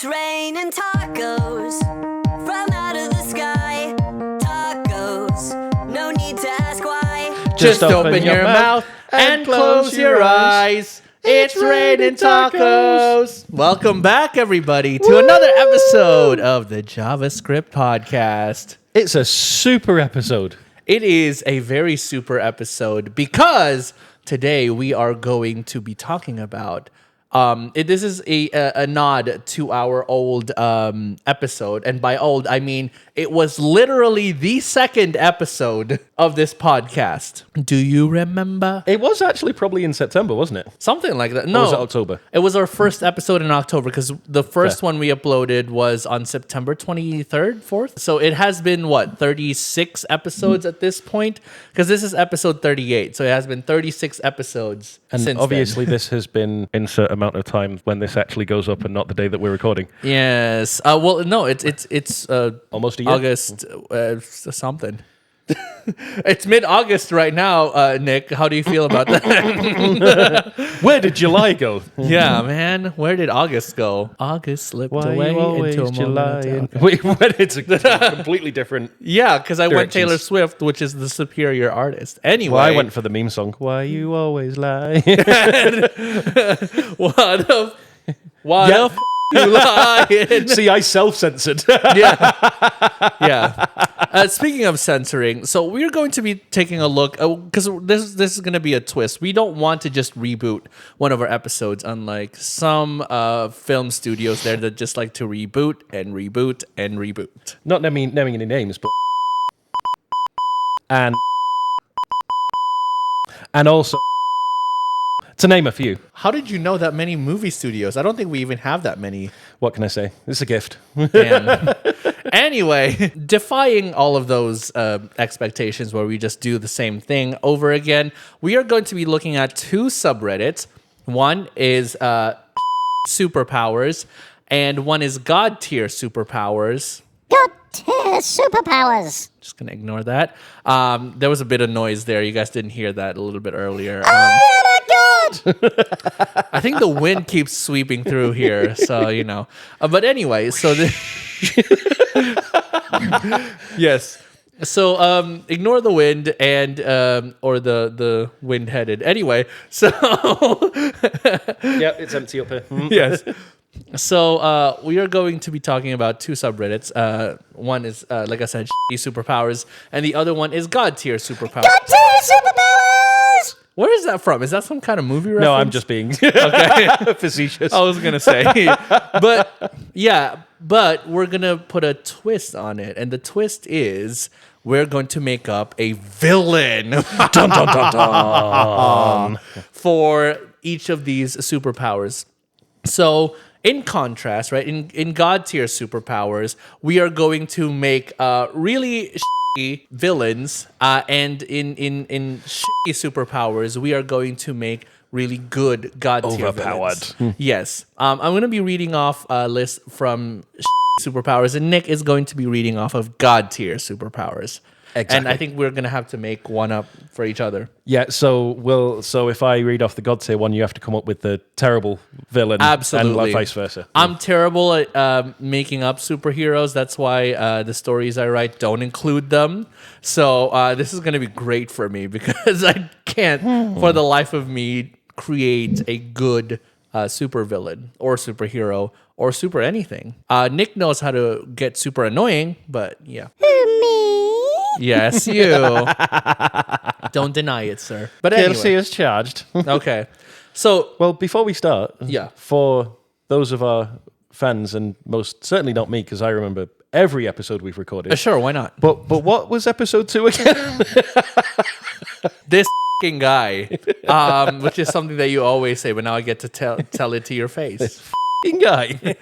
It's raining tacos from out of the sky. Tacos, no need to ask why. Just open your mouth and close your eyes. It's raining tacos. Welcome back, everybody, to another episode of the JavaScript podcast. It's a super episode. It is a very super episode because today we are going to be talking about this is a nod to our old episode, and by old I mean it was literally the second episode of this podcast. Do you remember? It was actually probably in September, wasn't it? Something like that. No, or was it October? It was our first episode in October because the first one we uploaded was on September 23rd, 4th. So it has been, 36 episodes at this point? Because this is episode 38. So it has been 36 episodes and since obviously then. This has been insert amount of time when this actually goes up and not the day that we're recording. Yes. Well, no, it's almost a year? August something. It's mid-August right now, Nick. How do you feel about that? Where did July go? Yeah, man. Where did August go? August slipped away into a July? moment. Wait, it's a completely different. Yeah, because I went directions. Taylor Swift, which is the superior artist. Anyway, Well, I went for the meme song. Why you always lie? What Yeah. you lying? See, I self-censored. Yeah. Speaking of censoring, so we're going to be taking a look because this is going to be a twist. We don't want to just reboot one of our episodes, unlike some film studios there that just like to reboot and reboot and reboot. Not naming any names, but and also to name a few. How did you know that many movie studios? I don't think we even have that many. What can I say? It's a gift. Damn. Anyway, defying all of those expectations where we just do the same thing over again, we are going to be looking at two subreddits. One is superpowers, and one is GodTierSuperpowers. GodTierSuperpowers. Just going to ignore that. There was a bit of noise there. You guys didn't hear that a little bit earlier. Oh my God! I think the wind keeps sweeping through here, so you know. But anyway, so yes. So ignore the wind and or the wind headed. Anyway, so Yeah, it's empty up here. yes. So we are going to be talking about two subreddits. One is like I said, superpowers, and the other one is GodTierSuperpowers. GodTierSuperpowers! Where is that from? Is that some kind of movie reference? No, I'm just being facetious. I was gonna say, but we're gonna put a twist on it, and the twist is we're going to make up a villain Dun, dun, dun, dun. for each of these superpowers. So, in contrast, right, in GodTierSuperpowers, we are going to make really villains, and in shitty superpowers, we are going to make really good God-tier Overpowered. villains. Yes. I'm going to be reading off a list from superpowers, and Nick is going to be reading off of GodTierSuperpowers. Exactly. And I think we're going to have to make one up for each other. Yeah, so if I read off the God tier one, you have to come up with the terrible villain. Absolutely. And like vice versa. I'm terrible at making up superheroes. That's why the stories I write don't include them. So this is going to be great for me because I can't, for the life of me, create a good supervillain or superhero or super anything. Nick knows how to get super annoying, but yeah. Who, me? Yes, you. Don't deny it, sir. But KLC anyway. is charged. Okay. So, Well, before we start, Yeah. for those of our fans, and most certainly not me, because I remember every episode we've recorded. sure, why not? But what was episode 2 again? This f***ing guy, which is something that you always say, but now I get to tell it to your face. F***ing guy.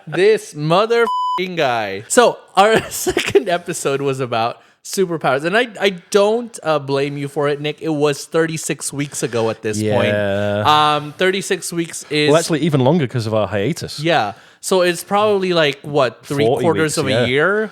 This mother f***ing guy. So our second episode was about superpowers, and I don't blame you for it, Nick. It was 36 weeks ago at this point. 36 weeks is Well, actually, even longer because of our hiatus. yeah. So it's probably like what 40 3/4 weeks, of yeah. a year.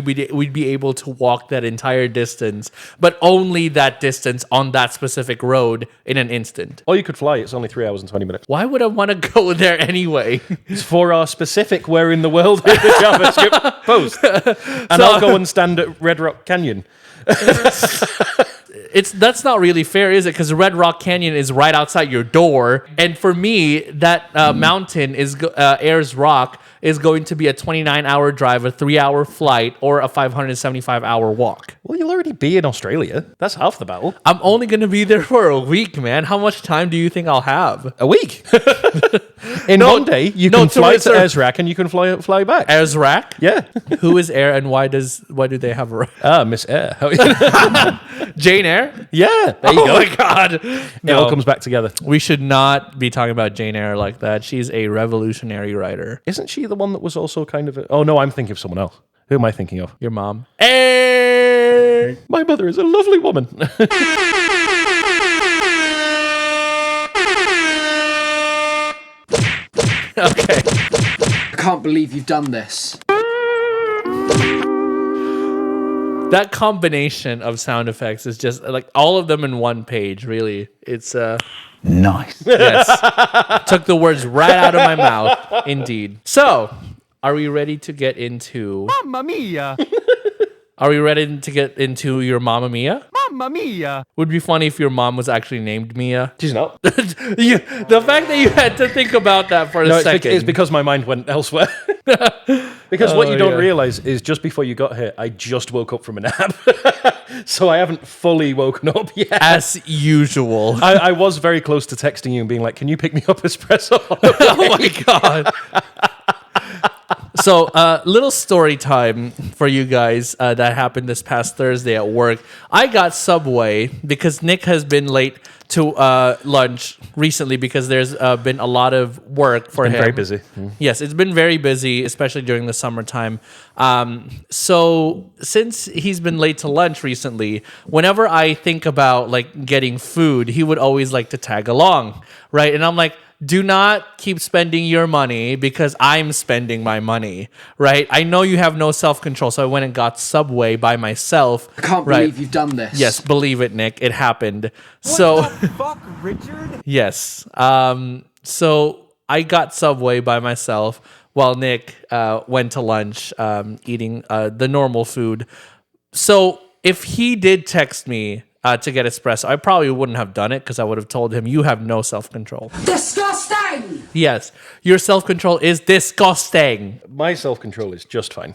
we'd be able to walk that entire distance, but only that distance on that specific road in an instant. Or you could fly. It's only 3 hours and 20 minutes. Why would I want to go there anyway? It's for our specific where in the world is the JavaScript post. And I'll go and stand at Red Rock Canyon. That's not really fair, is it? Because Red Rock Canyon is right outside your door, and for me, that mountain is Ayers Rock is going to be a 29-hour drive, a 3-hour flight, or a 575-hour walk. Well, you'll already be in Australia. That's half the battle. I'm only going to be there for a week, man. How much time do you think I'll have? A week. In one day, you can fly to Ayers Rock and you can fly back. Ayers Rock? Yeah. Who is Air, and why do they have a Miss Air. Jane Eyre? Yeah. There you go. Oh my God. It all comes back together. We should not be talking about Jane Eyre like that. She's a revolutionary writer. Isn't she the one that was also kind of Oh, no, I'm thinking of someone else. Who am I thinking of? Your mom. Eyre! My mother is a lovely woman. Okay. I can't believe you've done this. That combination of sound effects is just like all of them in one page, really. It's Nice. yes. Took the words right out of my mouth, indeed. So, are we ready to get into Mamma mia! Are we ready to get into your Mamma Mia? Mamma mia! Would be funny if your mom was actually named Mia. She's not. The fact that you had to think about that for a second. It's because my mind went elsewhere. Because what you don't realize is just before you got here, I just woke up from a nap. So I haven't fully woken up yet. As usual. I was very close to texting you and being like, can you pick me up espresso? Oh my God. So, little story time for you guys that happened this past Thursday at work. I got Subway because Nick has been late to lunch recently because there's been a lot of work for him. Very busy. Yes, it's been very busy, especially during the summertime. So since he's been late to lunch recently, whenever I think about like getting food, he would always like to tag along, right? And I'm like, do not keep spending your money because I'm spending my money, right? I know you have no self-control, so I went and got Subway by myself. I can't believe you've done this. Yes, believe it, Nick. It happened. What the fuck, Richard? Yes. So I got Subway by myself while Nick went to lunch eating the normal food. So if he did text me to get espresso, I probably wouldn't have done it because I would have told him, you have no self-control. Disgusting! Yes, your self-control is disgusting. My self-control is just fine.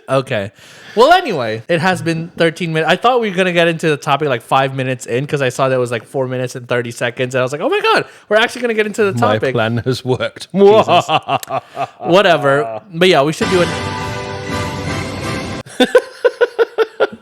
Okay. Well, anyway, it has been 13 minutes. I thought we were going to get into the topic like 5 minutes in because I saw that it was like 4 minutes and 30 seconds. And I was like, oh my God, we're actually going to get into the My topic. plan has worked. Whatever. But yeah, we should do it.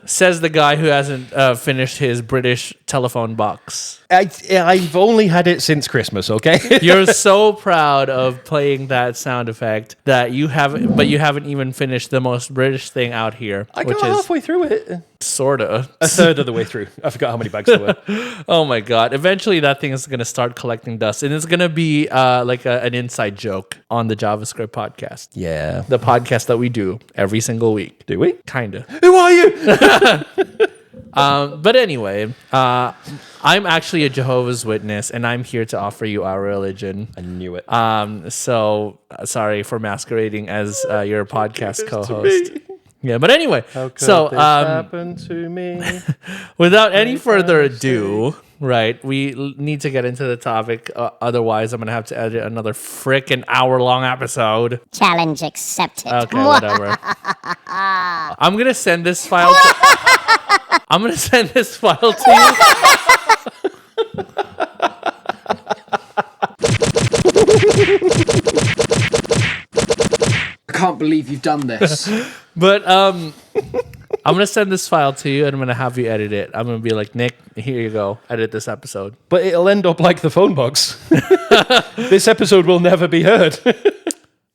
Says the guy who hasn't finished his British telephone box. I've only had it since Christmas, okay? You're so proud of playing that sound effect that you haven't even finished the most British thing out here. I which got is halfway through it. sorta. A third of the way through. I forgot how many bags there were. Oh my God. Eventually that thing is going to start collecting dust and it's going to be like an inside joke on the JavaScript podcast. Yeah. The podcast that we do every single week. Do we? Kinda. Who are you? But anyway, I'm actually a Jehovah's Witness and I'm here to offer you our religion. I knew it. So sorry for masquerading as your podcast co-host. Yeah, but anyway, How could so this happen to me? without any further ado, right, we need to get into the topic. Otherwise, I'm going to have to edit another frickin' hour-long episode. Challenge accepted. Okay, whatever. I'm going to send this file I'm going to send this file to you. I can't believe you've done this. But I'm gonna send this file to you and I'm gonna have you edit it. I'm gonna be like, Nick, here you go, edit this episode. But it'll end up like the phone box. This episode will never be heard.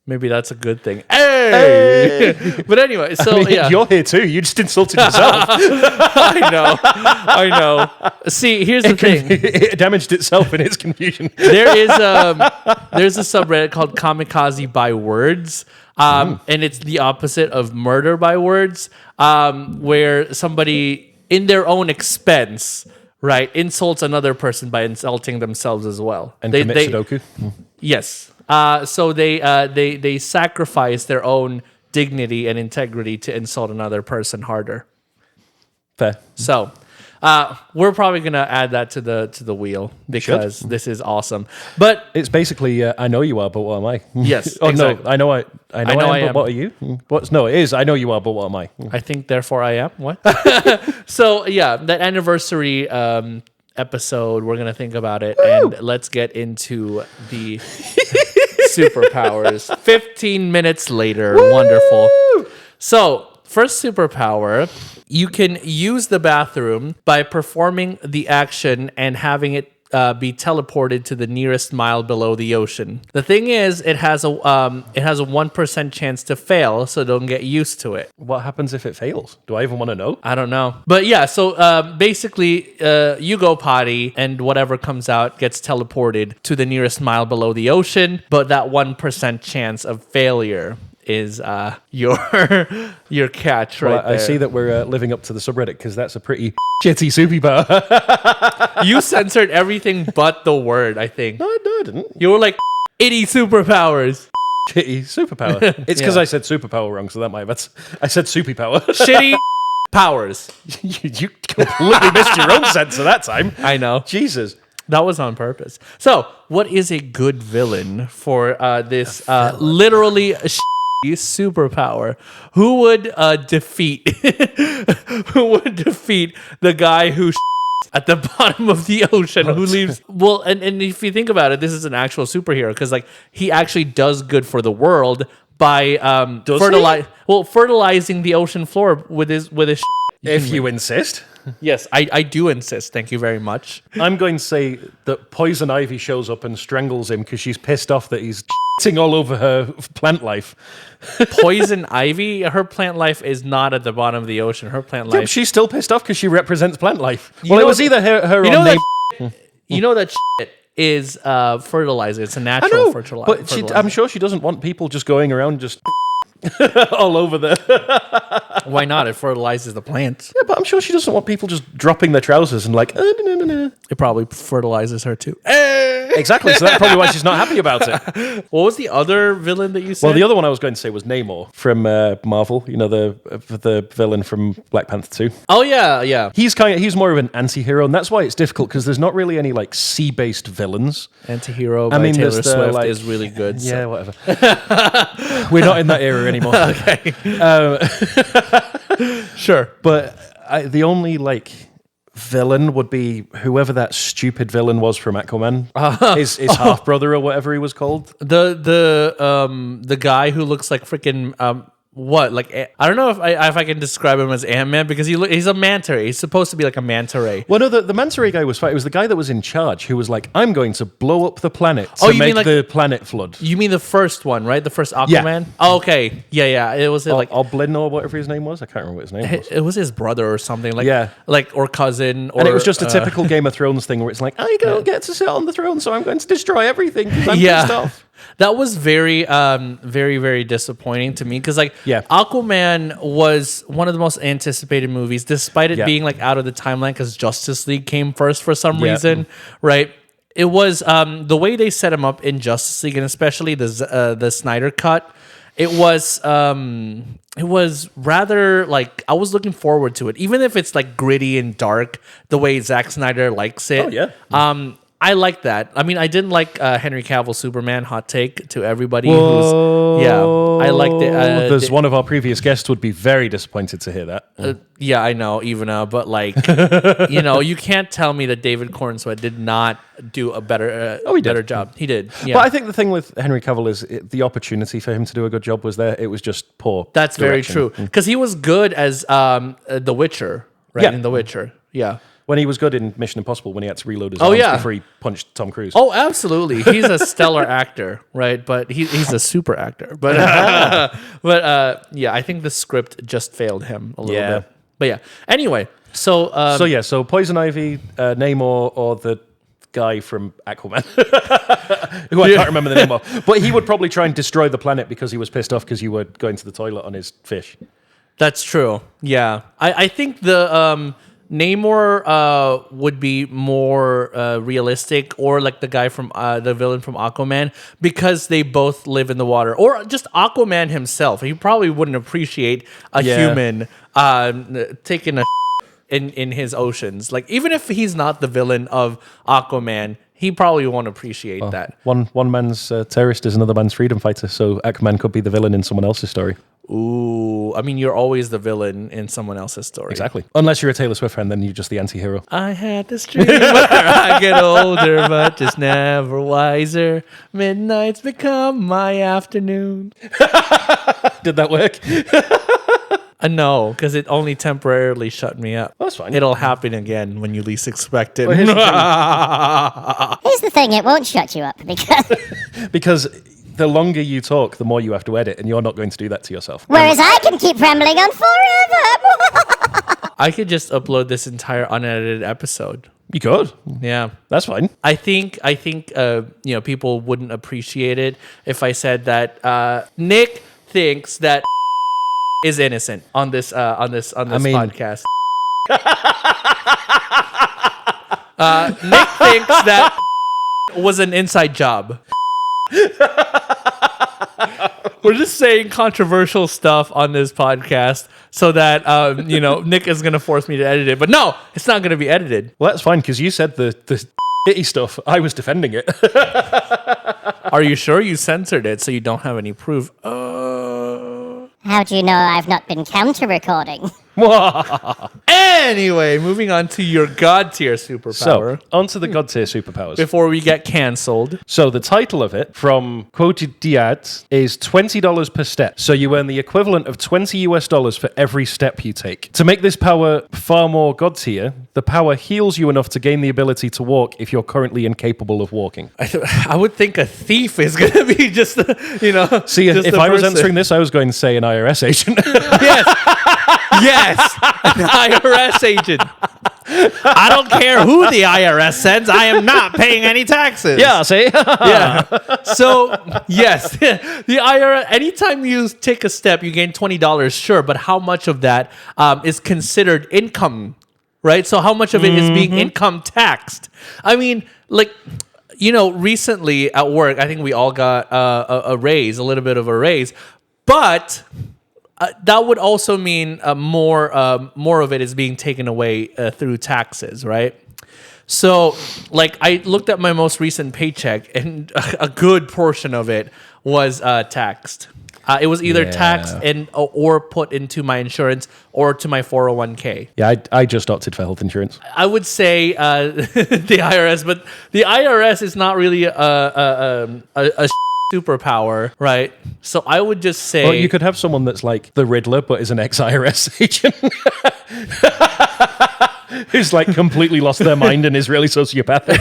Maybe that's a good thing. Hey! But anyway, so yeah, You're here too. You just insulted yourself. I know. See, here's the thing. It damaged itself in its confusion. There's a subreddit called Kamikaze by Words. And it's the opposite of murder by words, where somebody in their own expense, right, insults another person by insulting themselves as well. And commit Sudoku. Yes. So they sacrifice their own dignity and integrity to insult another person harder. Fair. So we're probably gonna add that to the wheel because this is awesome. But It's basically, I know you are, but what am I? Yes, Oh exactly. no, I know I am, am. but what are you? What's no? It is. I know you are, but what am I? I think therefore I am. What? So yeah, that anniversary episode, we're gonna think about it. Woo! And let's get into the superpowers. 15 minutes later. Woo! Wonderful. So first superpower, you can use the bathroom by performing the action and having it be teleported to the nearest mile below the ocean. The thing is, it has a 1% chance to fail, so don't get used to it. What happens if it fails? Do I even want to know? I don't know. But yeah, so basically, you go potty and whatever comes out gets teleported to the nearest mile below the ocean, but that 1% chance of failure is your catch right there. I see that we're living up to the subreddit because that's a pretty shitty superpower. You censored everything but the word, I think. No, I didn't. You were like, ttySuperPowers. shitty superpower. It's because I said superpower wrong, so that might have... I said soupy power. Shitty powers. You completely missed your own sense of that time. I know. Jesus. That was on purpose. So, what is a good villain for this literally shitty superpower? Who would defeat the guy who at the bottom of the ocean who leaves? Well, and if you think about it, this is an actual superhero because like he actually does good for the world by fertilizing the ocean floor with his If you insist. Yes, I do insist. Thank you very much. I'm going to say that Poison Ivy shows up and strangles him because she's pissed off that he's all over her plant life. Poison Ivy, her plant life is not at the bottom of the ocean. Her plant Yeah, life. she's still pissed off because she represents plant life. You Well, know it was either her you or know name. you know that shit is fertilizer. It's a I natural know, fertilizer. but I'm sure she doesn't want people just going around just all over the... Why not? It fertilizes the plants. Yeah, but I'm sure she doesn't want people just dropping their trousers and like... no. It probably fertilizes her too. Exactly, so that's probably why she's not happy about it. What was the other villain that you said? Well, the other one I was going to say was Namor from Marvel. You know, the villain from Black Panther 2. Oh yeah. He's more of an anti-hero, and that's why it's difficult because there's not really any like sea-based villains. Antihero by Taylor there's the, Swift like- is really good. Yeah, whatever. We're not in that era anymore. Okay. Sure. But the only like villain would be whoever that stupid villain was from Aquaman. His half brother or whatever he was called. The guy who looks like freaking what? Like I don't know if I can describe him as Ant-Man because he's a manta ray. He's supposed to be like a manta ray. Well, no, the manta ray guy was fine. It was the guy that was in charge who was like, "I'm going to blow up the planet to Oh, you mean make like- the planet flood." You mean the first one, right? The first Aquaman? Yeah. Oh, okay. Yeah. It was like Oblin or whatever his name was. I can't remember what his name was. it was his brother or something. Like Yeah. like or cousin or And it was just a typical Game of Thrones thing where it's like, I don't get to sit on the throne, so I'm going to destroy everything because I'm pissed off. That was very, very disappointing to me because, like, Yeah. Aquaman was one of the most anticipated movies, despite it Yeah. being like out of the timeline because Justice League came first for some Yeah. reason, right? It was the way they set him up in Justice League, and especially the Snyder cut. It was rather like I was looking forward to it, even if it's like gritty and dark, the way Zack Snyder likes it. Oh, yeah. I like that. I mean, I didn't like Henry Cavill Superman. Hot take to everybody Whoa. who's I liked it. There's one of our previous guests would be very disappointed to hear that. Yeah, I know, Ivana, but like, you can't tell me that David Cornsweet did not do a better, he did. better job. He did. Yeah. But I think the thing with Henry Cavill is the opportunity for him to do a good job was there. It was just poor. That's very direction. true because he was good as The Witcher, right? Yeah. In The Witcher, yeah. When he was good in Mission Impossible, when he had to reload his Oh, arms yeah. before he punched Tom Cruise. Oh, absolutely. He's a stellar actor, right? But he's a super actor. But yeah, I think the script just failed him a little Yeah. bit. But yeah. Anyway, so So Poison Ivy, Namor, or the guy from Aquaman, who I can't remember the name of, but he would probably try and destroy the planet because he was pissed off because you were going to the toilet on his fish. that's true. Yeah, I think the Namor would be more realistic, or like the guy from the villain from Aquaman, because they both live in the water, or just Aquaman himself. He probably wouldn't appreciate a human taking a in his oceans. Like even if he's not the villain of Aquaman, he probably won't appreciate that. One man's terrorist is another man's freedom fighter, so Aquaman could be the villain in someone else's story. Ooh, I mean, you're always the villain in someone else's story. Exactly. Unless you're a Taylor Swift fan, then you're just the anti-hero. I had this dream where I get older, but just never wiser. Midnight's become my afternoon. Did that work? No, because it only temporarily shut me up. That's fine. It'll happen again when you least expect it. Well, here's the Here's the thing, it won't shut you up because because the longer you talk, the more you have to edit, and you're not going to do that to yourself. whereas I can keep rambling on forever. I could just upload this entire unedited episode. You could. Yeah. That's fine. I think people wouldn't appreciate it if I said that Nick thinks that is innocent on this podcast. Nick thinks that was an inside job. we're just saying controversial stuff on this podcast so that Nick is gonna force me to edit it. But no, it's not gonna be edited. Well, that's fine because you said the shitty stuff. I was defending it. Are you sure you censored it so you don't have any proof? How do you know I've not been counter-recording? Anyway, moving on to your God tier superpower. So, onto the God tier superpowers. Before we get canceled. So the title of it, from quoted Diad, is $20 per step. So you earn the equivalent of $20 for every step you take. To make this power far more God tier, the power heals you enough to gain the ability to walk if you're currently incapable of walking. I would think a thief is going to be just, See, just if the I was person. answering this, I was going to say an IRS agent. Yes, an IRS agent. I don't care who the IRS sends. I am not paying any taxes. Yeah, see? Yeah. So, yes, the IRS, anytime you take a step, you gain $20, sure, but how much of that is considered income, right? So how much of it is being income taxed? I mean, recently at work, I think we all got a raise, a little bit of a raise, but that would also mean more of it is being taken away through taxes, right? So, I looked at my most recent paycheck, and a good portion of it was taxed. It was either taxed or put into my insurance or to my 401k. Yeah, I just opted for health insurance. I would say the IRS, but the IRS is not really a superpower, right? So I would just say... Well, you could have someone that's like the Riddler, but is an ex-IRS agent. Who's completely lost their mind and is really sociopathic.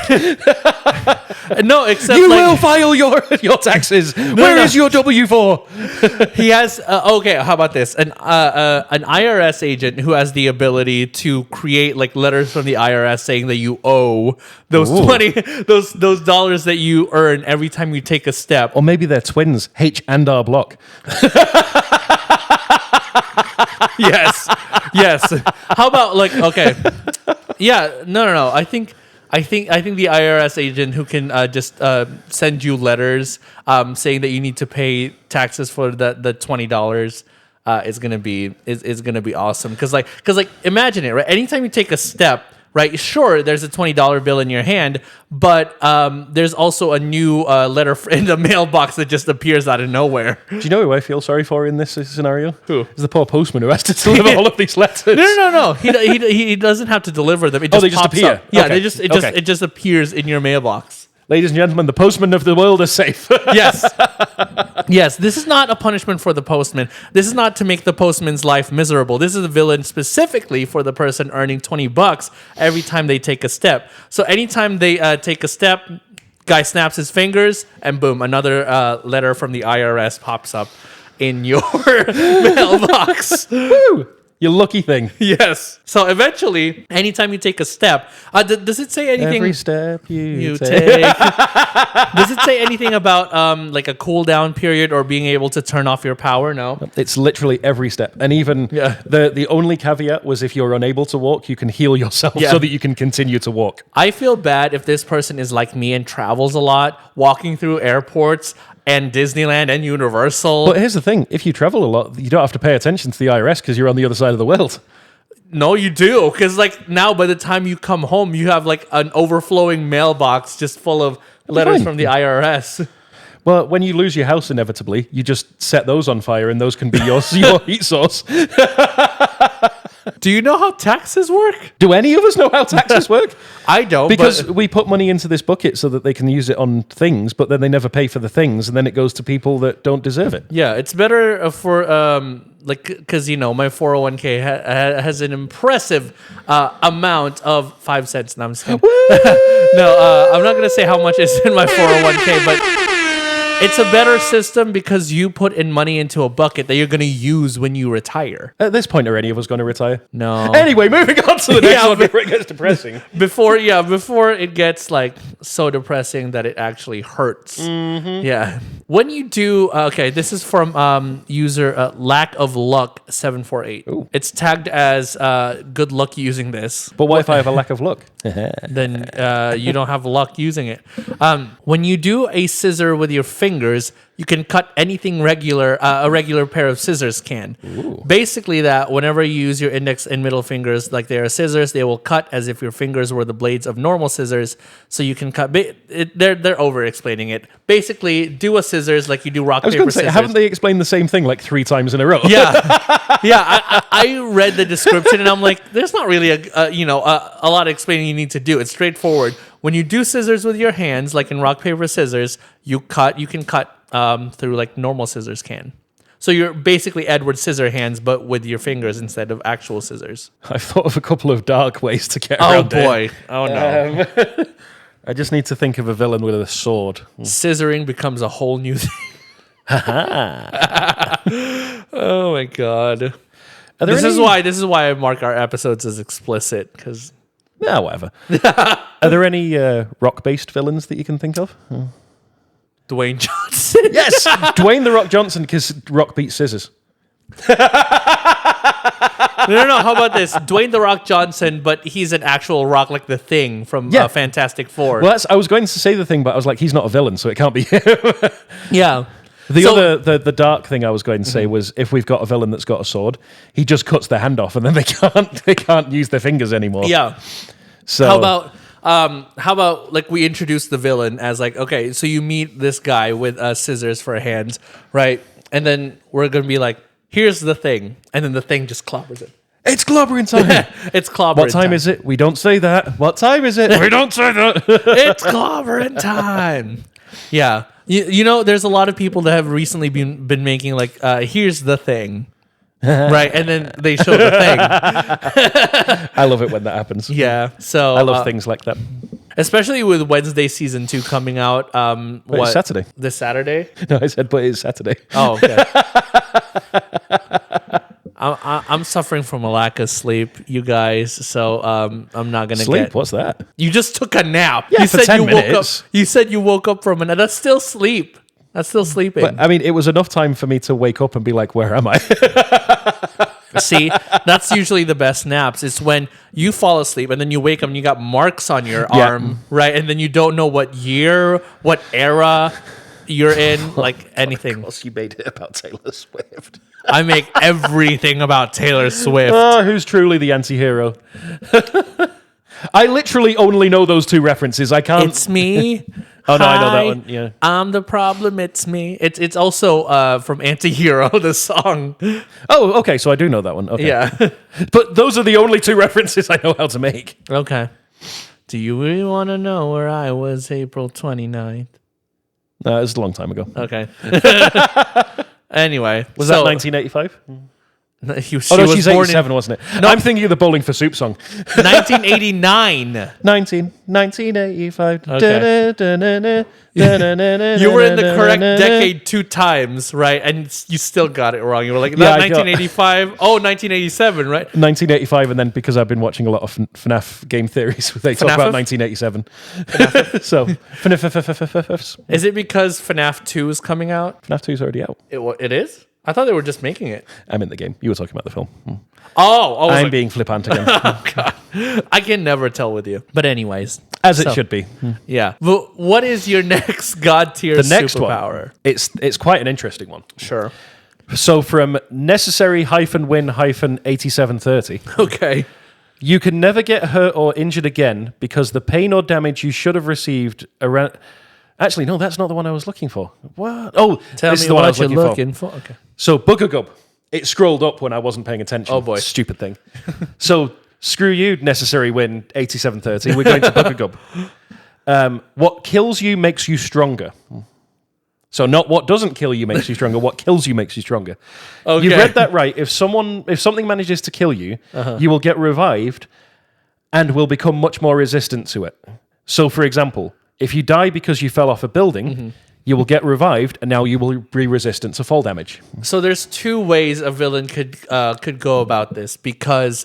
No, except you will file your taxes. Where is your W-4? He has okay. How about this? An IRS agent who has the ability to create letters from the IRS saying that you owe those those dollars that you earn every time you take a step. Or maybe they're twins, H and R Block. Yes. How about okay? Yeah. No. I think the IRS agent who can just send you letters saying that you need to pay taxes for the $20 is gonna be awesome because imagine it, right? Anytime you take a step, right? Sure, there's a $20 bill in your hand, but there's also a new letter in the mailbox that just appears out of nowhere. Do you know who I feel sorry for in this scenario? Who? Is the poor postman who has to deliver all of these letters. No. He doesn't have to deliver them. It just they just pops appear. up. Yeah, Okay. it just appears in your mailbox. Ladies and gentlemen, the postman of the world is safe. Yes, this is not a punishment for the postman. This is not to make the postman's life miserable. This is a villain specifically for the person earning $20 every time they take a step. So anytime they take a step, guy snaps his fingers, and boom, another letter from the IRS pops up in your mailbox. Woo! You lucky thing. Yes. So eventually, anytime you take a step, does it say anything? Every step you take. Does it say anything about a cooldown period or being able to turn off your power? No. It's literally every step. And even the only caveat was if you're unable to walk, you can heal yourself so that you can continue to walk. I feel bad if this person is like me and travels a lot, walking through airports and Disneyland and Universal. But here's the thing. If you travel a lot, you don't have to pay attention to the IRS because you're on the other side of the world. No, you do. Because now by the time you come home, you have an overflowing mailbox just full of letters from the IRS. Well, when you lose your house inevitably, you just set those on fire and those can be your heat source. Do you know how taxes work? Do any of us know how taxes work? I don't. Because we put money into this bucket so that they can use it on things, but then they never pay for the things, and then it goes to people that don't deserve it. Yeah, it's better for because my 401k has an impressive amount of 5 cents. No, I'm just kidding. No, I'm not gonna say how much is in my 401k, but it's a better system because you put in money into a bucket that you're going to use when you retire. At this point, are any of us going to retire? No. Anyway, moving on to the next one before it gets depressing. Before it gets so depressing that it actually hurts. Mm-hmm. Yeah. When you do, this is from user Lack of Luck 748. Ooh. It's tagged as good luck using this. But what if I have a lack of luck? Then you don't have luck using it. When you do a scissor with your fingers, you can cut anything a regular pair of scissors can. Ooh. Basically that whenever you use your index and middle fingers like they are scissors, they will cut as if your fingers were the blades of normal scissors. So you can cut. They're over explaining it. Basically, do a scissors like you do rock, I was paper, going to say, scissors. haven't they explained the same thing like 3 times in a row? Yeah, yeah. I read the description and I'm like, there's not really a lot of explaining you need to do. It's straightforward. When you do scissors with your hands, like in rock paper scissors, you can cut through like normal scissors can. So you're basically Edward Scissorhands, but with your fingers instead of actual scissors. I've thought of a couple of dark ways to get around Oh boy! Oh no! I just need to think of a villain with a sword. Scissoring becomes a whole new thing. Oh my god! This is why I mark our episodes as explicit, because Yeah, whatever. Are there any rock-based villains that you can think of? Dwayne Johnson. Yes, Dwayne the Rock Johnson, because rock beats scissors. No. How about this? Dwayne the Rock Johnson, but he's an actual rock, like the Thing from Fantastic Four. Well, I was going to say the thing, but I was like, he's not a villain, so it can't be him. Yeah. The dark thing I was going to say was, if we've got a villain that's got a sword, he just cuts their hand off, and then they can't use their fingers anymore. Yeah. So how about like we introduce the villain as like, okay, so you meet this guy with scissors for hands, right? And then we're gonna be like, here's the Thing, and then the Thing just clobbers it. it's clobbering time. It's clobbering. What time is it? We don't say that. What time is it? We don't say that. It's clobbering time. Yeah. You know, there's a lot of people that have recently been making like, here's the Thing. Right, and then they show the Thing. I love it when that happens. Yeah, so I love things like that. especially with Wednesday season 2 coming out. It's Saturday. This Saturday? No, I said, but it's Saturday. Oh, okay. I'm suffering from a lack of sleep, you guys. So I'm not gonna Sleep? What's that? You just took a nap. Yeah, you for said 10 you minutes. woke up. You said you woke up from that's still sleep. That's still sleeping. But I mean, it was enough time for me to wake up and be like, "Where am I?" See, that's usually the best naps. It's when you fall asleep and then you wake up and you got marks on your arm, right? And then you don't know what year, what era you're in, like anything. Of course, you made it about Taylor Swift. I make everything about Taylor Swift. Oh, who's truly the anti-hero? I literally only know those 2 references. I can't. It's me. Oh no, I know that Hi, one. Yeah. I'm the problem. It's me. It's also from Anti-Hero, the song. Oh, okay. So I do know that one. Okay. Yeah. But those are the only 2 references I know how to make. Okay. Do you really want to know where I was April 29th? No, it was a long time ago. Okay. Anyway. Was that 1985? She was She's born 87, wasn't it? No, I'm thinking of the Bowling for Soup song. in 1989. 1985. Okay. You were in the correct decade 2 times, right? And you still got it wrong. You were like, Yeah, not I got- 1985. Oh, 1987, right? 1985, and then because I've been watching a lot of FNAF game theories, they talk about FNAF? 1987. So, FNAF Is it because FNAF 2 is coming out? 2 is already out. It is? I thought they were just making it. I'm in the game. You were talking about the film. Oh, I was I'm like, being flippant again. oh God. I can never tell with you. But anyways. As it so, should be. Yeah. But what is your next God tier The next superpower? one. It's quite an interesting one. Sure. So from necessary-win-8730, Okay. you can never get hurt or injured again because the pain or damage you should have received around... Actually, no, that's not the one I was looking for. What? Oh, Tell this me is the one I what was you're looking for. looking for. Okay. So Bugagub, it scrolled up when I wasn't paying attention. Oh, boy. Stupid thing. So screw you, necessary win 8730. We're going to Bugagub. What kills you makes you stronger. So not what doesn't kill you makes you stronger. What kills you makes you stronger. Okay. You read that right. If something manages to kill you, you will get revived and will become much more resistant to it. So, for example, if you die because you fell off a building, you will get revived, and now you will be resistant to fall damage. So there's 2 ways a villain could go about this because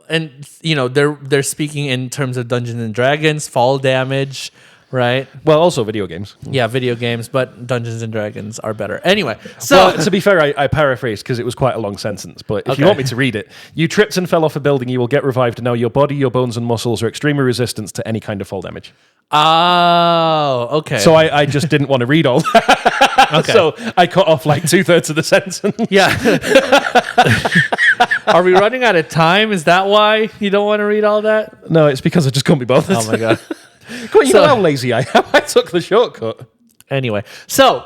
and you know they're speaking in terms of Dungeons and Dragons, fall damage, right? Well, also video games. Yeah, video games, but Dungeons and Dragons are better. Anyway, so Well, to be fair, I paraphrased because it was quite a long sentence. But if you Okay. want me to read it, you tripped and fell off a building, you will get revived. Now your body, your bones, and muscles are extremely resistant to any kind of fall damage. oh, okay. So I just didn't want to read all that. Okay. So I cut off like 2/3 of the sentence. yeah. Are we running out of time? Is that why you don't want to read all that? No, it's because I just couldn't be bothered. Oh my god. Come on, you So- know how lazy I am. I took the shortcut. Anyway, so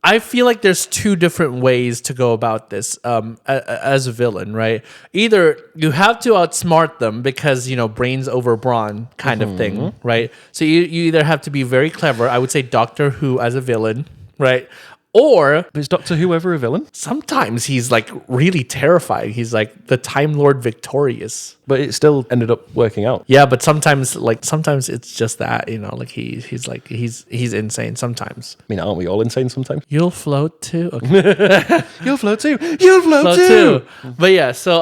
I feel like there's two different ways to go about this as a villain, right? Either you have to outsmart them because, brains over brawn kind of thing, right? So you either have to be very clever. I would say Doctor Who as a villain, right? Or Is Doctor Who ever a villain? sometimes he's like really terrifying. He's like the Time Lord Victorious. But it still ended up working out. Yeah, but sometimes it's just that, like he's insane sometimes. I mean, aren't we all insane sometimes? You'll float too. Okay. You'll float too. You'll float Float too. too. But yeah, so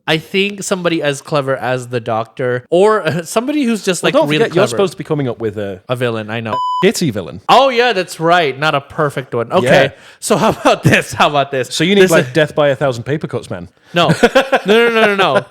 I think somebody as clever as the Doctor, or somebody who's just like Don't really forget, clever. you're supposed to be coming up with a a villain, I know. shitty villain. Oh yeah, that's right. Not a perfect one. Okay. Yeah. So how about this? So you need This like is- death by 1,000 paper cuts, man. no. No.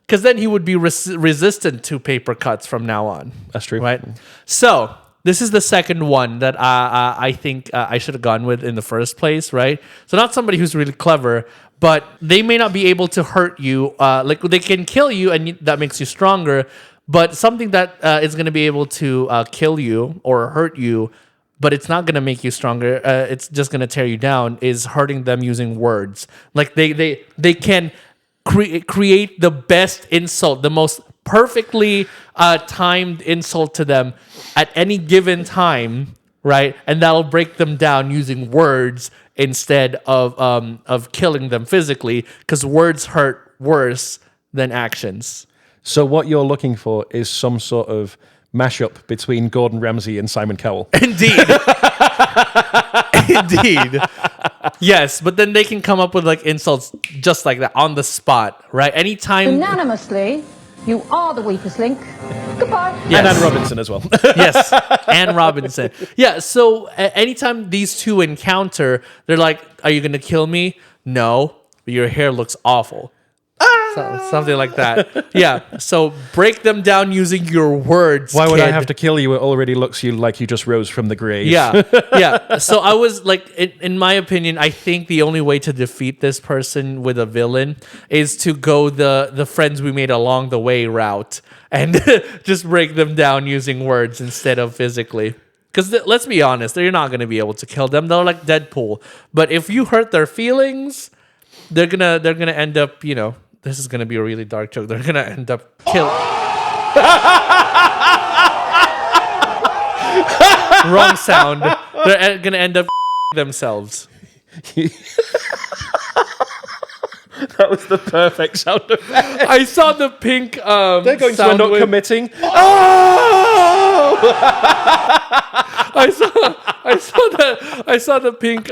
Because then he would be resistant to paper cuts from now on. That's true. Right? So this is the second one that I think I should have gone with in the first place, right? So not somebody who's really clever, but they may not be able to hurt you. Like they can kill you, and that makes you stronger. But something that is going to be able to kill you or hurt you, but it's not going to make you stronger. It's just going to tear you down. Is hurting them using words. Like they can create the best insult, the most perfectly timed insult to them at any given time, right? And that'll break them down using words instead of killing them physically, because words hurt worse than actions. So what you're looking for is some sort of mashup between Gordon Ramsay and Simon Cowell. Indeed. Indeed. Yes, but then they can come up with like insults just like that on the spot, right? Anytime. Unanimously, you are the weakest link. Goodbye. Yes. And Anne Robinson as well. Yes, Anne Robinson. Yeah, so anytime these two encounter, they're like, "Are you gonna kill me?" No, but your hair looks awful. Something like that. Yeah. So break them down using your words. Why would I kid. have to kill you? It already looks you like you just rose from the grave. Yeah, yeah. So I was like, in my opinion, I think the only way to defeat this person with a villain is to go the friends we made along the way route and just break them down using words instead of physically. Because let's be honest, you're not going to be able to kill them. They're like Deadpool. But if you hurt their feelings, they're gonna end up, This is gonna be a really dark joke. They're gonna end up wrong sound. They're gonna end up themselves. That was the perfect sound effect. I saw the pink. They're going to end up wave. committing. Oh! I saw the pink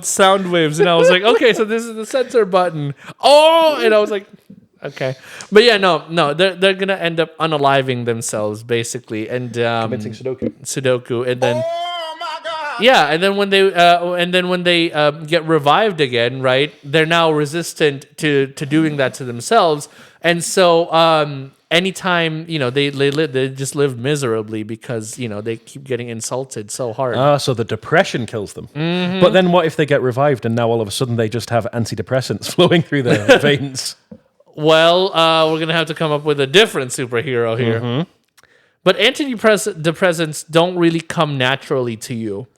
sound waves, and I was like, okay, so this is the censor button. Oh, and I was like, okay, but yeah, no, they're gonna end up unaliving themselves basically, and Committing Sudoku, and then. Yeah, and then when they get revived again, right? They're now resistant to doing that to themselves, and so anytime they just live miserably because they keep getting insulted so hard. So the depression kills them. Mm-hmm. But then what if they get revived and now all of a sudden they just have antidepressants flowing through their veins? Well, we're gonna have to come up with a different superhero here. Mm-hmm. But antidepressants don't really come naturally to you.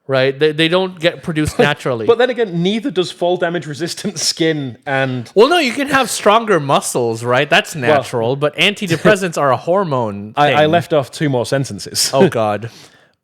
Right? They don't get produced naturally. But then again, neither does fall damage resistant skin and... Well, no, you can have stronger muscles, right? That's natural. But antidepressants are a hormone thing. I left off 2 more sentences. Oh, God.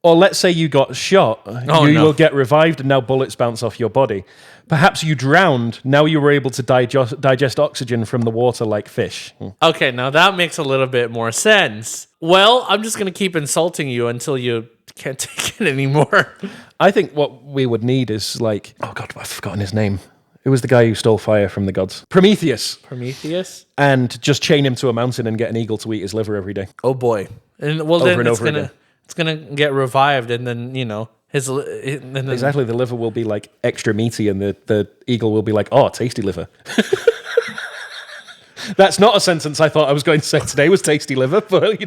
Or let's say you got shot. You will get revived and now bullets bounce off your body. Perhaps you drowned. Now you were able to digest oxygen from the water like fish. Okay, now that makes a little bit more sense. Well, I'm just going to keep insulting you until you can't take it anymore. I think what we would need is like... Oh, God, I've forgotten his name. It was the guy who stole fire from the gods. Prometheus. Prometheus? And just chain him to a mountain and get an eagle to eat his liver every day. Oh, boy. And well, Over then and it's over going again. to... It's gonna get revived, and then and then, Exactly, the liver will be like extra meaty, and the eagle will be like, "Oh, tasty liver." That's not a sentence I thought I was going to say today. Was tasty liver, but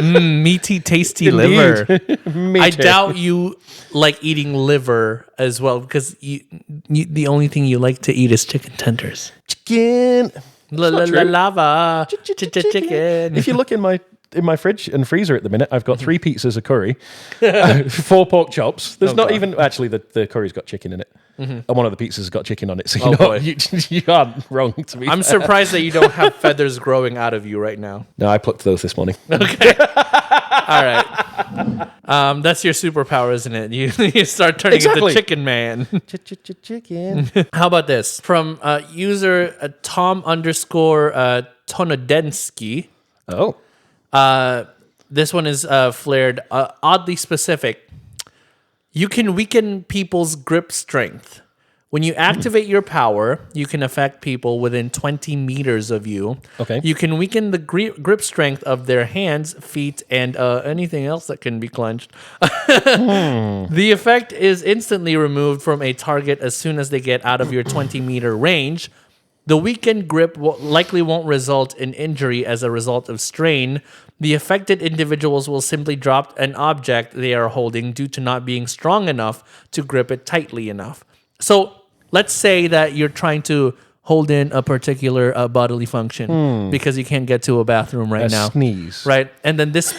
meaty, tasty Indeed. liver. Me I too. doubt you like eating liver as well, because the only thing you like to eat is chicken tenders. Chicken. Lava, chicken. If you look in my fridge and freezer at the minute, I've got 3 pizzas of curry, 4 pork chops. There's not God. even actually the curry's got chicken in it, and one of the pizzas has got chicken on it. So boy. you aren't wrong to me. I'm surprised that you don't have feathers growing out of you right now. No, I plucked those this morning. All right. That's your superpower, isn't it? You start turning Exactly. into Chicken Man. Chicken. How about this? From user Tom _ Tonodensky. Oh. This one is flared. Oddly specific. You can weaken people's grip strength. When you activate your power, you can affect people within 20 meters of you. Okay. You can weaken the grip strength of their hands, feet, and anything else that can be clenched. The effect is instantly removed from a target as soon as they get out of your 20-meter range. The weakened grip likely won't result in injury as a result of strain. The affected individuals will simply drop an object they are holding due to not being strong enough to grip it tightly enough. So let's say that you're trying to hold in a particular bodily function because you can't get to a bathroom right now. Sneeze. Right? And then this...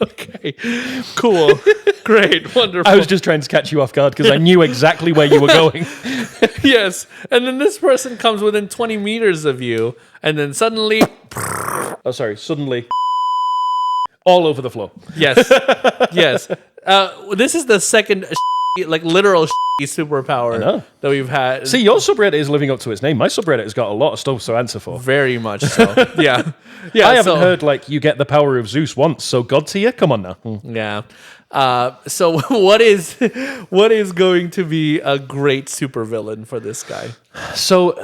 Okay. Cool. Great. Wonderful. I was just trying to catch you off guard because I knew exactly where you were going. Yes. And then this person comes within 20 meters of you, and then suddenly... Oh, sorry. Suddenly, all over the floor. Yes. Yes. This is the second literal superpower that we've had. See, your subreddit is living up to its name. My subreddit has got a lot of stuff to answer for. Very much so. Yeah. Yeah. I haven't heard you get the power of Zeus once, so God tier? Come on now. Yeah. So what is going to be a great supervillain for this guy? So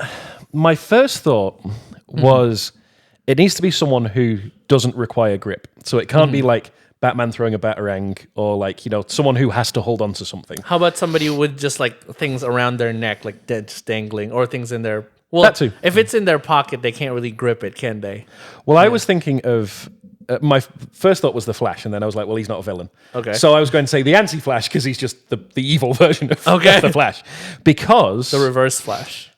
my first thought was it needs to be someone who doesn't require grip. So it can't be like Batman throwing a batarang or someone who has to hold on to something. How about somebody with just things around their neck, like just dangling, or things in their... Well, That too. If it's in their pocket, they can't really grip it, can they? Well, I was thinking of... my first thought was the Flash, and then I was like, well, he's not a villain. Okay. So I was going to say the anti-Flash because he's just the evil version of the Flash. Because... The Reverse Flash.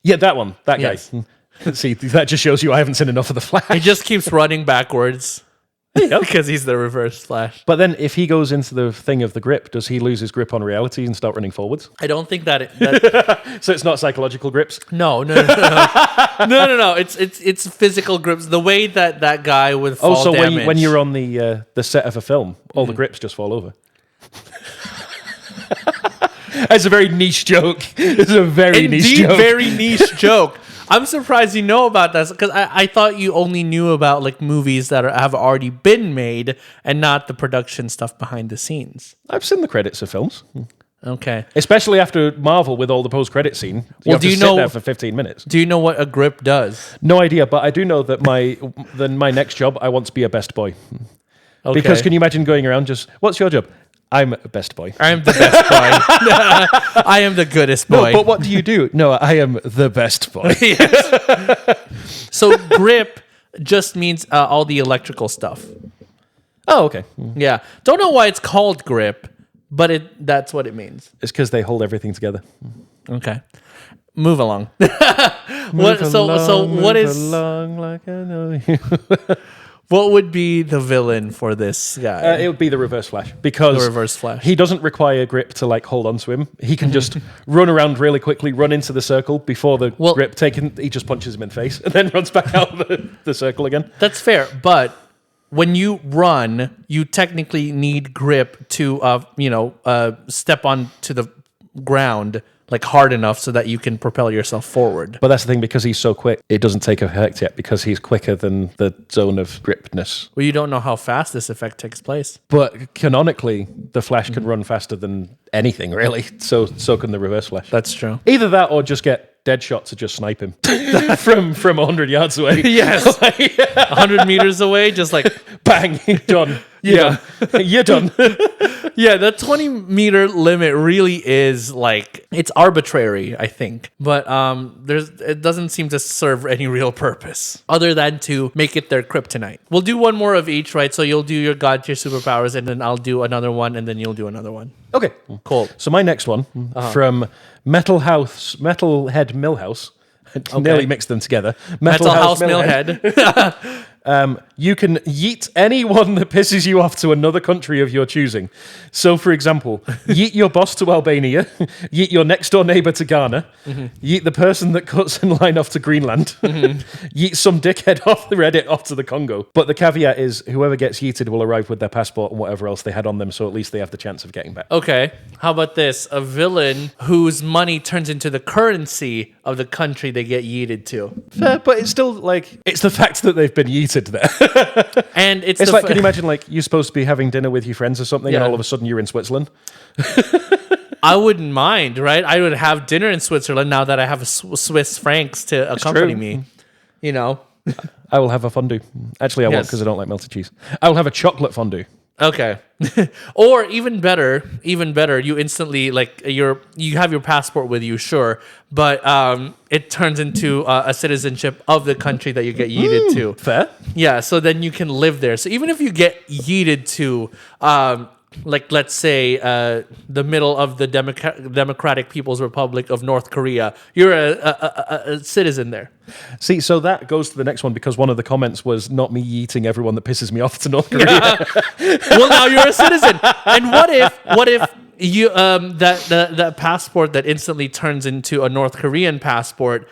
Yeah, that one. That Yes. guy. See, that just shows you I haven't seen enough of the Flash. He just keeps running backwards because he's the Reverse Flash. But then if he goes into the thing of the grip, does he lose his grip on reality and start running forwards? I don't think that... So it's not psychological grips? No. It's physical grips. The way that guy with fall So damage... when you're on the set of a film, all the grips just fall over. It's a very niche joke. It's a very niche Indeed, joke. very niche joke. I'm surprised you know about this because I thought you only knew about movies that have already been made and not the production stuff behind the scenes. I've seen the credits of films. Okay. Especially after Marvel with all the post-credit scene. You have to sit there for 15 minutes. Do you know what a grip does? No idea, but I do know that my next job, I want to be a best boy. Okay. Because can you imagine going around just, what's your job? I'm a best boy. I'm the best boy. I am the goodest boy. No, but what do you do? No, I am the best boy. Yes. So grip just means all the electrical stuff. Oh, okay. Yeah. Don't know why it's called grip, but that's what it means. It's because they hold everything together. Okay. Move along. What along like I know you. what would be the villain for this guy? It would be the Reverse Flash because The Reverse Flash. he doesn't require grip to hold on to him. He can just run around really quickly, run into the circle before the grip taken. He just punches him in the face and then runs back out of the circle again. That's fair, but when you run, you technically need grip to step onto the ground like hard enough so that you can propel yourself forward. But that's the thing, because he's so quick, it doesn't take effect yet because he's quicker than the zone of gripness. Well, you don't know how fast this effect takes place. But canonically, the Flash can run faster than anything, really. So can the Reverse Flash. That's true. Either that or just get Deadshot to just snipe him from 100 yards away. Yes. 100 meters away, just like, bang, done. yeah. You're done. Yeah, the 20-meter limit really is like, it's arbitrary, I think. But it doesn't seem to serve any real purpose other than to make it their kryptonite. We'll do one more of each, right? So you'll do your God tier superpowers, and then I'll do another one, and then you'll do another one. Okay, Cool. So my next one from Metalhead Millhouse. Nearly mixed them together. Metal House Millhead. You can yeet anyone that pisses you off to another country of your choosing. So, for example, yeet your boss to Albania, yeet your next door neighbor to Ghana, yeet the person that cuts in line off to Greenland, yeet some dickhead off the Reddit off to the Congo. But the caveat is whoever gets yeeted will arrive with their passport and whatever else they had on them, so at least they have the chance of getting back. Okay, how about this? A villain whose money turns into the currency of the country they get yeeted to. Fair, but it's still like, it's the fact that they've been yeeted there. And it's Like, can you imagine, like, you're supposed to be having dinner with your friends or something, and Yeah. all of a sudden you're in Switzerland? I wouldn't mind, right? I would have dinner in Switzerland now that I have a Swiss francs to accompany true. me. You know? I will have a fondue. Actually, I won't, Yes. because I don't like melted cheese. I will have a chocolate fondue. Okay. Or even better, you instantly, like, you have your passport with you, sure, but it turns into a citizenship of the country that you get yeeted to. Fair. Yeah, so then you can live there. So even if you get yeeted to, like, let's say, the middle of the Democratic People's Republic of North Korea, you're a citizen there. See, so that goes to the next one, because one of the comments was not me yeeting everyone that pisses me off to North Korea. Well, now you're a citizen. And what if you that passport that instantly turns into a North Korean passport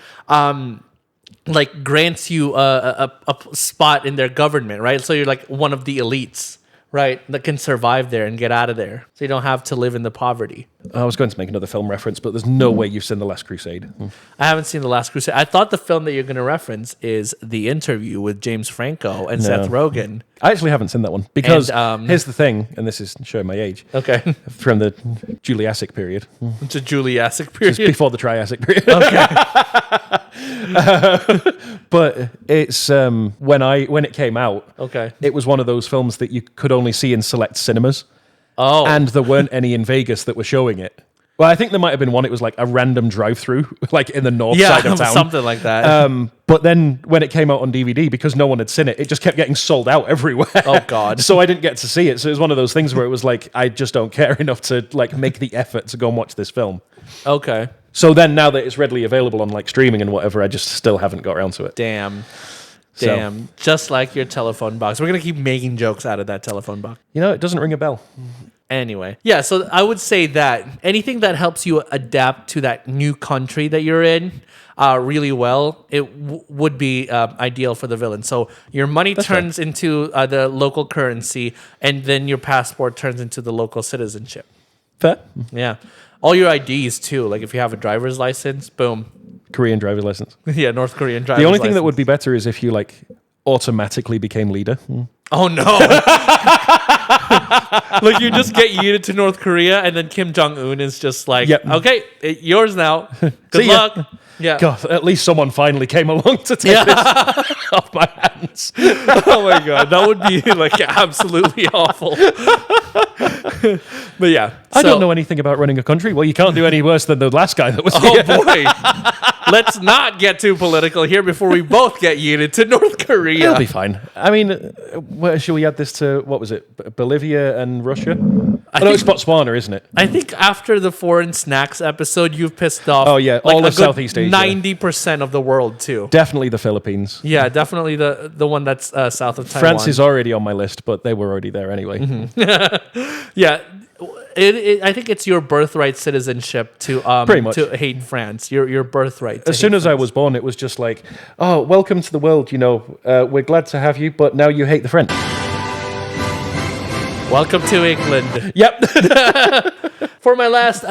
like grants you a spot in their government, right? So you're like one of the elites, right, that can survive there and get out of there, so you don't have to live in the poverty. I was going to make another film reference, but there's no way you've seen The Last Crusade. I haven't seen The Last Crusade. I thought the film that you're going to reference is The Interview with James Franco and Seth Rogen. I actually haven't seen that one, because And, here's the thing, and this is showing my age, Okay. from the Juliassic period. It's a Juliassic Just period. before the Triassic period. But it's when it came out, Okay. it was one of those films that you could only see in select cinemas. Oh. And there weren't any in Vegas that were showing it. Well, I think there might have been one. It was like a random drive-through, like in the north side of town. something like that. But then when it came out on DVD, because no one had seen it, it just kept getting sold out everywhere. Oh, God. So I didn't get to see it. So it was one of those things where it was like, I just don't care enough to like make the effort to go and watch this film. Okay. So then now that it's readily available on like streaming and whatever, I just still haven't got around to it. Damn. So- Just like your telephone box. We're going to keep making jokes out of that telephone box. You know, it doesn't ring a bell. Anyway. Yeah, so I would say that anything that helps you adapt to that new country that you're in really well, it would be ideal for the villain. So your money turns into the local currency, and then your passport turns into the local citizenship. Fair. Yeah. All your IDs, too. Like if you have a driver's license, boom. Korean driver's license. Yeah, North Korean driver's The only license. thing that would be better is if you like automatically became leader. Oh, no. Like you just get yeeted to North Korea, and then Kim Jong-un is just like, Yep. okay, yours now. Good See ya. luck. Yeah. God, at least someone finally came along to take this off my hands. Oh my God, that would be like absolutely awful. But yeah, I don't know anything about running a country. Well, you can't do any worse than the last guy that was Oh here. boy, let's not get too political here before we both get yeeted to North Korea. It'll be fine. I mean, where should we add this to? What was it? Bolivia and Russia? No, it's Botswana, isn't it? I think after the foreign snacks episode, you've pissed off. Oh, yeah, all of Southeast Asia. 90% of the world too. Definitely the Philippines. Yeah, definitely the one that's south of Taiwan. France is already on my list, but they were already there anyway. Yeah, I think it's your birthright citizenship to Pretty much. to hate France. Your birthright. As soon as I was born, it was just like, oh, welcome to the world. You know, we're glad to have you, but now you hate the French. Welcome to England. Yep. For my last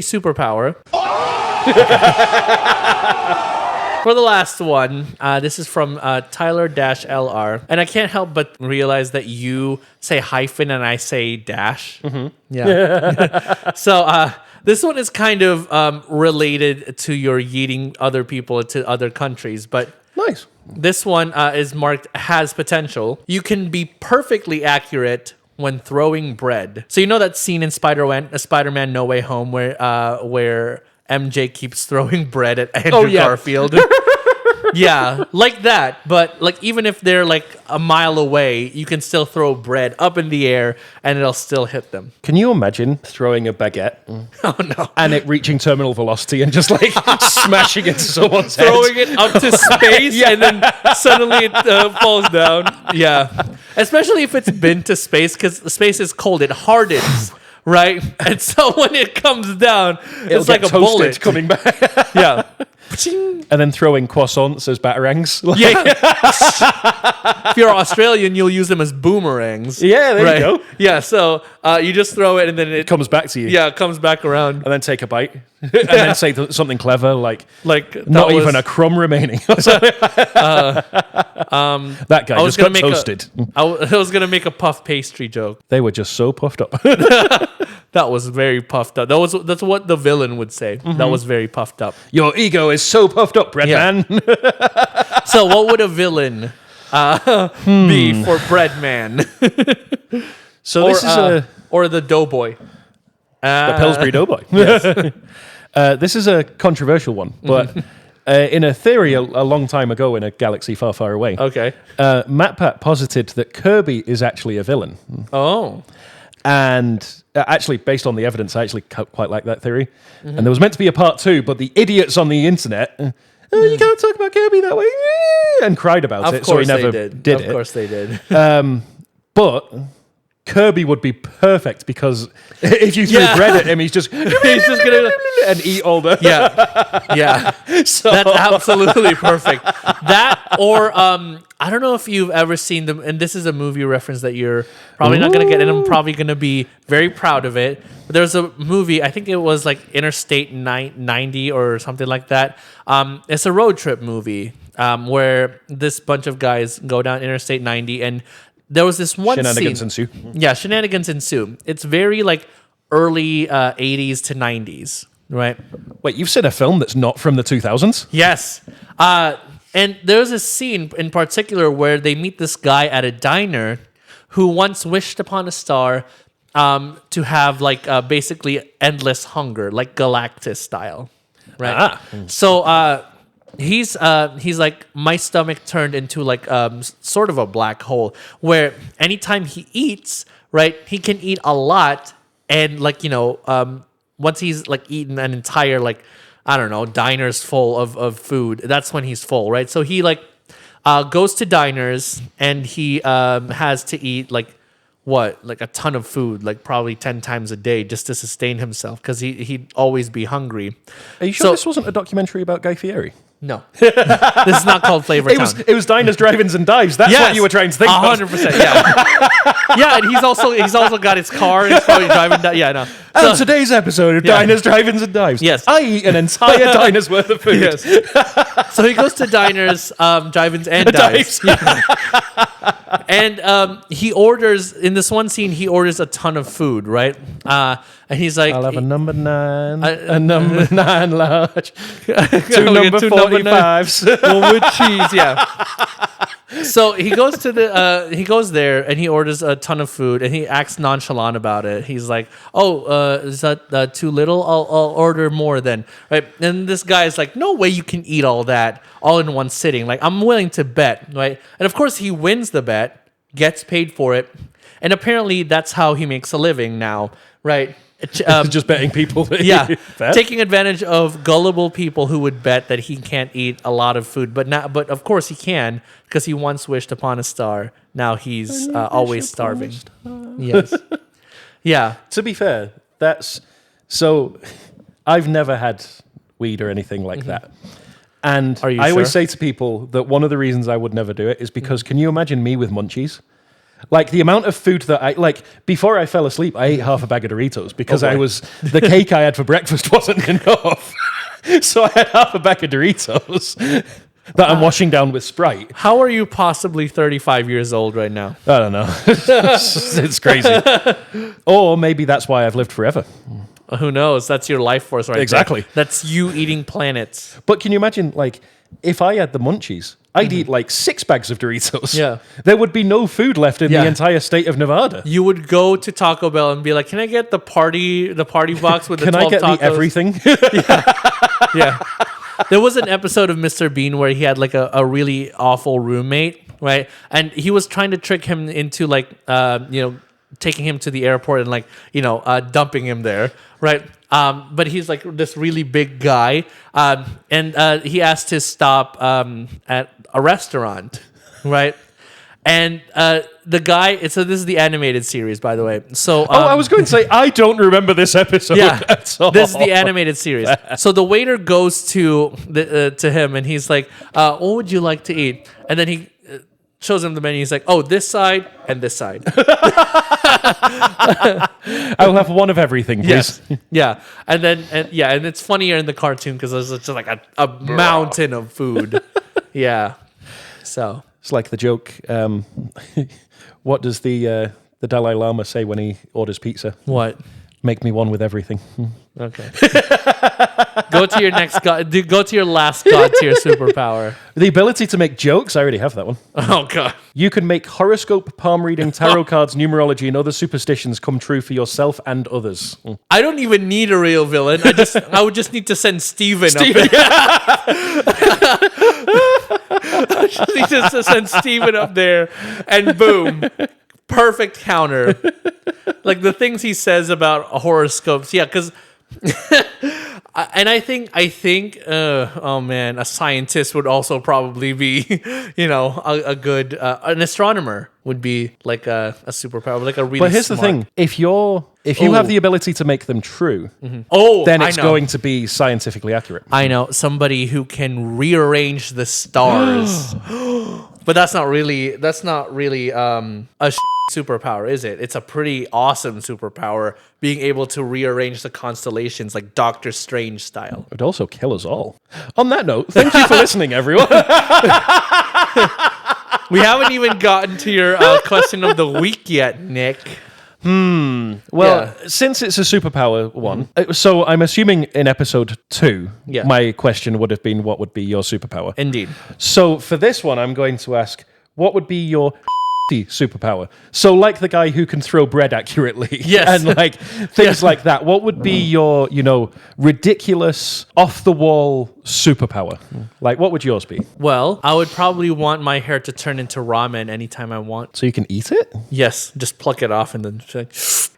superpower. For the last one, this is from Tyler-LR. And I can't help but realize that you say hyphen and I say dash. Mm-hmm. Yeah. So this one is kind of related to your yeeting other people to other countries. But Nice. this one is marked has potential. You can be perfectly accurate when throwing bread. So you know that scene in Spider-Man No Way Home where MJ keeps throwing bread at Andrew Garfield. Yeah, like that. But like even if they're like a mile away, you can still throw bread up in the air and it'll still hit them. Can you imagine throwing a baguette Oh no. and it reaching terminal velocity and just like smashing into someone's head? Throwing it up to space and then suddenly it falls down. Yeah. Especially if it's been to space because space is cold. It hardens. Right? And so when it comes down, it's like a bullet coming back. Yeah. And then throwing croissants as batarangs. Yeah. If you're Australian, you'll use them as boomerangs. Yeah, there you go. Yeah, so you just throw it and then it Comes back to you. Yeah, it comes back around. And then take a bite. And then say something clever like not that even a crumb remaining. That guy just got toasted. I was going to make a puff pastry joke. They were just so puffed up. That was very puffed up. That's what the villain would say. Mm-hmm. That was very puffed up. Your ego is so puffed up, bread Yeah. man. So what would a villain be for bread man? So this is or the doughboy. the Pillsbury Doughboy. This is a controversial one, but in a theory a long time ago in a galaxy far, far away, Okay. MatPat posited that Kirby is actually a villain. Oh. And actually, based on the evidence, I actually quite like that theory. And there was meant to be a part 2, but the idiots on the internet, you can't talk about Kirby that way, and cried about it, so he never did it. Of course they did. But Kirby would be perfect because if you threw bread at him, he's just He's just gonna and eat all the yeah. So That's absolutely perfect. That or I don't know if you've ever seen them, and this is a movie reference that you're probably not gonna get, and I'm probably gonna be very proud of it. But there's a movie, I think it was like Interstate 90 or something like that. It's a road trip movie where this bunch of guys go down Interstate 90 and there was this one shenanigans scene. ensue. Yeah, shenanigans ensue. It's very like early 80s to 90s, right? Wait, you've seen a film that's not from the 2000s? Yes. And there's a scene in particular where they meet this guy at a diner who once wished upon a star to have like basically endless hunger, like Galactus style, right? So he's like, my stomach turned into like sort of a black hole where anytime he eats, right, he can eat a lot, and like once he's like eaten an entire like I don't know diners full of food, that's when he's full, right? So he like goes to diners and he has to eat like a ton of food, like probably 10 times a day just to sustain himself because he'd always be hungry. Are you sure this wasn't a documentary about Guy Fieri? No. This is not called Flavor Town. It was diners, drive-ins, and dives. That's what you were trying to think of. 100%, yeah. Yeah, and he's also got his car and he's probably driving down. Yeah, no. And today's episode of Diners, Drive-ins, and Dives. Yes. I eat an entire diner's worth of food. Yes. So he goes to diners, drive-ins, and dives. And he orders, in this one scene, he orders a ton of food, right? And he's like... I'll have a number 9, a number 9 large, 2 number 45s. One with cheese, yeah. So he goes to he goes there and he orders a ton of food and he acts nonchalant about it. He's like, "Oh, is that too little? I'll order more then." Right? And this guy is like, "No way you can eat all that all in one sitting. Like, I'm willing to bet." Right? And of course, he wins the bet, gets paid for it, and apparently that's how he makes a living now. Right? Just betting people. That Taking advantage of gullible people who would bet that he can't eat a lot of food, but of course he can because he once wished upon a star. Now he's always starving. Yes, yeah. To be fair, that's so. I've never had weed or anything like that, and Are you I always sure? say to people that one of the reasons I would never do it is because can you imagine me with munchies? Like the amount of food that I like before I fell asleep, I ate half a bag of Doritos because the cake I had for breakfast wasn't enough. So I had half a bag of Doritos that I'm washing down with Sprite. How are you possibly 35 years old right now? I don't know. It's crazy. Or maybe that's why I've lived forever. Who knows? That's your life force right Exactly. there. That's you eating planets. But can you imagine, like, if I had the munchies, I'd eat like 6 bags of Doritos. Yeah. There would be no food left in Yeah. the entire state of Nevada. You would go to Taco Bell and be like, "Can I get the party box with the 12 Can I get tacos?" the everything? Yeah. There was an episode of Mr. Bean where he had like a really awful roommate, right? And he was trying to trick him into like, taking him to the airport and like, dumping him there, right? But he's like this really big guy. And he asked to stop at a restaurant, right? And the guy, so this is the animated series, by the way. So I was going to say, I don't remember this episode at all. this is the animated series. So the waiter goes to him and he's like, "What would you like to eat?" And then he shows him the menu. He's like, "Oh, this side and this side." I'll have one of everything, please. Yes. Yeah. And it's funnier in the cartoon because there's just like a mountain of food. Yeah. So It's like the joke. What does the Dalai Lama say when he orders pizza? what? Make me one with everything. Okay. Go to your next go to your last God tier superpower. The ability to make jokes, I already have that one. Oh god. You can make horoscope, palm reading, tarot cards, numerology, and other superstitions come true for yourself and others. I don't even need a real villain. I would just need to send Steven up there. I just need to send Steven up there and boom. Perfect counter. Like the things he says about horoscopes. Yeah, because and I think oh man, a scientist would also probably be, a good an astronomer would be like a superpower, like a really But here's smart. the thing: if you have the ability to make them true, then it's I know. going to be scientifically accurate. I know somebody who can rearrange the stars. But that's not really a superpower, is it? It's a pretty awesome superpower, being able to rearrange the constellations like Doctor Strange style. It would also kill us all. On that note, thank you for listening, everyone. We haven't even gotten to your question of the week yet, Nick. Well, since it's a superpower one, so I'm assuming in episode 2, my question would have been, what would be your superpower? Indeed. So for this one, I'm going to ask, what would be your superpower? So like the guy who can throw bread accurately, and like things like that. What would be your, ridiculous, off-the-wall superpower? Like, what would yours be? Well, I would probably want my hair to turn into ramen anytime I want. So you can eat it? Yes, just pluck it off and then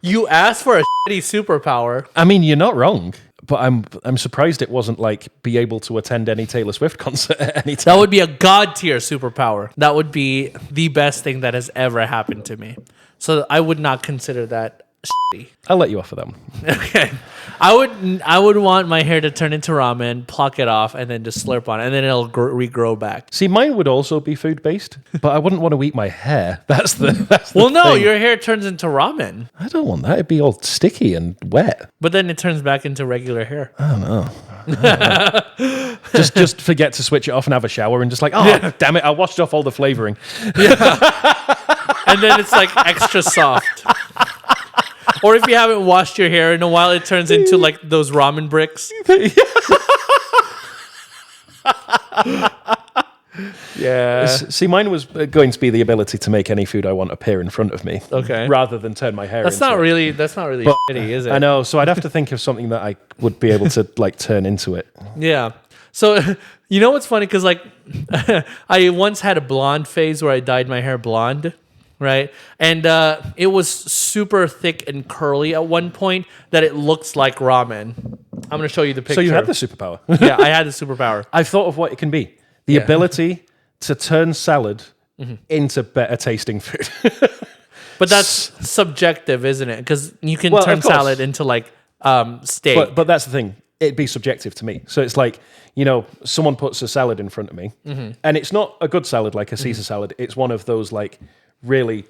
you asked for a shitty superpower. I mean, you're not wrong. But I'm surprised it wasn't like be able to attend any Taylor Swift concert at any time. That would be a God tier superpower. That would be the best thing that has ever happened to me. So I would not consider that shitty. I'll let you off of that one. Okay. I would want my hair to turn into ramen, pluck it off, and then just slurp on it, and then it'll regrow back. See, mine would also be food based, but I wouldn't want to eat my hair. That's the Well, no, thing. your hair turns into ramen, I don't want that. It'd be all sticky and wet. but then it turns back into regular hair. Just forget to switch it off and have a shower and just like, damn it, I washed off all the flavoring. And then it's like extra soft. Or if you haven't washed your hair in a while, it turns into like those ramen bricks. Yeah. See, mine was going to be the ability to make any food I want appear in front of me. Okay. Rather than turn my hair That's into not it. really shitty, is it? I know, so I'd have to think of something that I would be able to like turn into it. Yeah. So, you know what's funny? Because like, I once had a blonde phase where I dyed my hair blonde, right? And it was super thick and curly at one point that it looks like ramen. I'm going to show you the picture. So you had the superpower. Yeah, I had the superpower. I've thought of what it can be. The ability to turn salad into better tasting food. But that's subjective, isn't it? Because you can Well, turn of course. salad into like steak. But that's the thing. It'd be subjective to me. So it's like, someone puts a salad in front of me, and it's not a good salad like a Caesar salad. It's one of those like really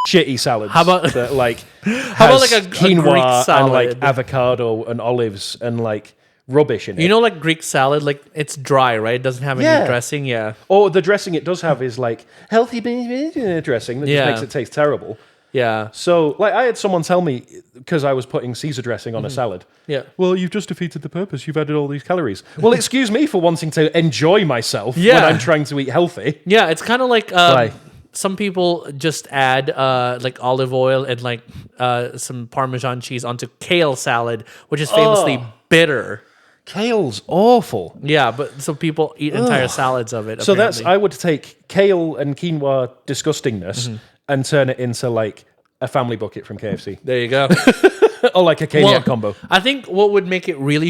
shitty salads. How about- that, like How about like a quinoa Greek and salad? like avocado and olives and like rubbish in it? You know, like Greek salad, like it's dry, right? It doesn't have any Yeah. dressing. Yeah. Or the dressing it does have is like healthy dressing that Yeah. just makes it taste terrible. Yeah. So, like, I had someone tell me, because I was putting Caesar dressing on a salad. Yeah. Well, you've just defeated the purpose. You've added all these calories. Well, excuse me for wanting to enjoy myself when Yeah. I'm trying to eat healthy. Yeah. It's kind of like Why? some people just add like olive oil and like some Parmesan cheese onto kale salad, which is famously bitter. Kale's awful. Yeah, but so people eat entire salads of it. So that's, apparently. I would take kale and quinoa disgustingness and turn it into like a family bucket from KFC. There you go. Or like a Caniac combo. I think what would make it really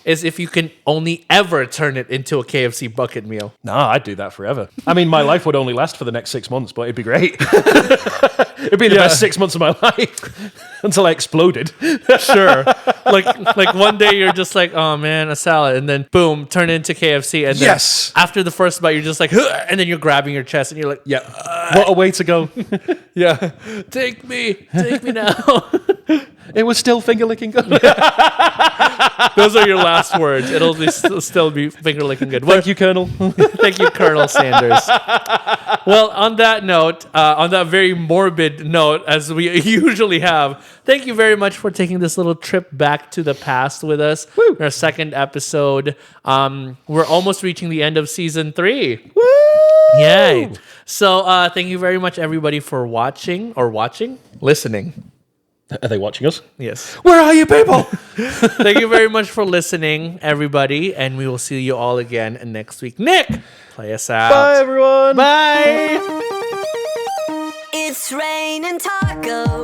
is if you can only ever turn it into a KFC bucket meal. Nah, I'd do that forever. I mean, my life would only last for the next 6 months, but it'd be great. It'd be the best 6 months of my life until I exploded. Sure. like one day you're just like, oh man, a salad, and then boom, turn it into KFC, and then Yes. after the first bite, you're just like, "Huh," and then you're grabbing your chest, and you're like, Yeah. What a way to go. yeah, take me now. It was still finger licking good. Those are your last words. It'll be still be finger licking good. Thank you, Colonel. Thank you, Colonel Sanders. Well, on that note, on that very morbid note, as we usually have, thank you very much for taking this little trip back to the past with us. Woo. Our second episode. We're almost reaching the end of season 3. Woo! Yay. So thank you very much, everybody, for listening. Are they watching us? Yes. Where are you people? Thank you very much for listening, everybody, and we will see you all again next week. Nick, play us out. Bye, everyone. Bye. It's raining tacos.